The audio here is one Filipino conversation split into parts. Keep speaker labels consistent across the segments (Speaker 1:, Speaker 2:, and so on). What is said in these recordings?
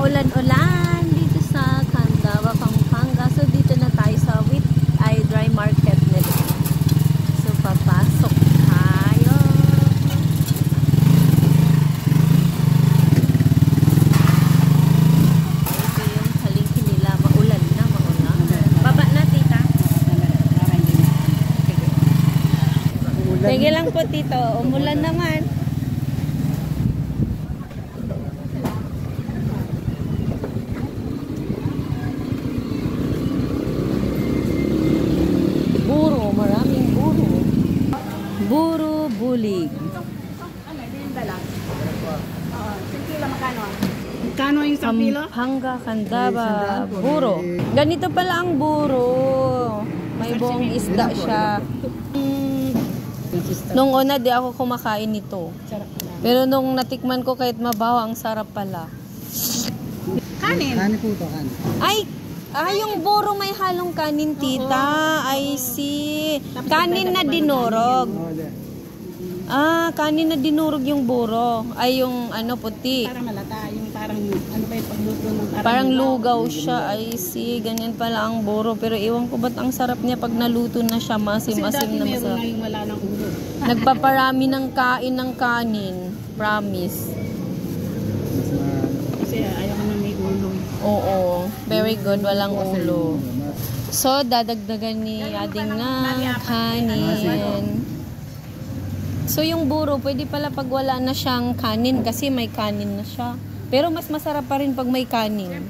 Speaker 1: maulan-ulan dito sa Candaba, Pampanga. So dito na tayo sa dry market nila. So papasok tayo. Ito yung palengke nila. Maulan na, maulan. Baba na, tita. Sige lang po, tito. Umulan naman. Buro bulig.
Speaker 2: Magkano yung isang kilo?
Speaker 1: Pampanga, Candaba, buro. Ganito pala ang buro. May buong isda siya. Nung una di ako kumakain nito. Pero nung natikman ko kahit mabaho, ang sarap pala.
Speaker 2: Kanin? Kanin po ito, kanin.
Speaker 1: Yung buro may halong kanin, tita. I see. Kanin na dinurog. Kanin na dinurog yung buro. Ay, yung ano, puti.
Speaker 2: Parang malata. Yung parang, ano ba yung pagluto ng
Speaker 1: parang lugaw siya. I see. Ganyan pala ang buro. Pero iwan ko ba't ang sarap niya pag naluto na siya. Masim-masim na masarap.
Speaker 2: Kasi dati meron na yung wala ng ulo.
Speaker 1: Nagpaparami ng kain ng kanin. Promise.
Speaker 2: Kasi ayaw ko na may ulo.
Speaker 1: Oo. Very good. Walang ulo. So, dadagdagan ni Ading ng kanin. So, yung buro, pwede pala pag wala na siyang kanin kasi may kanin na siya. Pero mas masarap pa rin pag may kanin.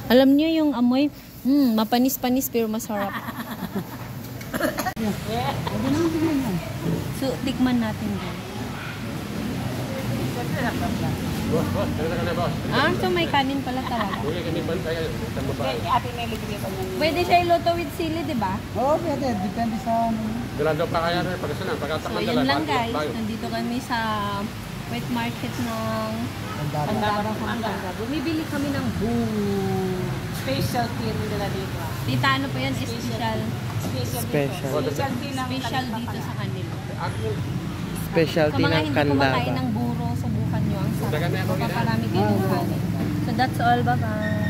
Speaker 1: Alam niyo yung amoy, mapanis-panis pero masarap. So, tikman natin din. So may kanin pala talaga. Pwede siya iluto with sili, di ba?
Speaker 2: Oo, pwede. Depende sa...
Speaker 1: So, yun lang guys. Nandito kami sa wet market ng Candaba, Pampanga. Bumibili kami ng
Speaker 2: Specialty nila dito.
Speaker 1: Tita, ano pa yan? Special.
Speaker 2: Special
Speaker 1: Dito sa kanila.
Speaker 3: Specialty ng
Speaker 1: Hindi
Speaker 3: Candaba.
Speaker 1: kumakain ng buro, subukan nyo ang sarap. Paparami kayo ng kanin. So that's all. Bye-bye.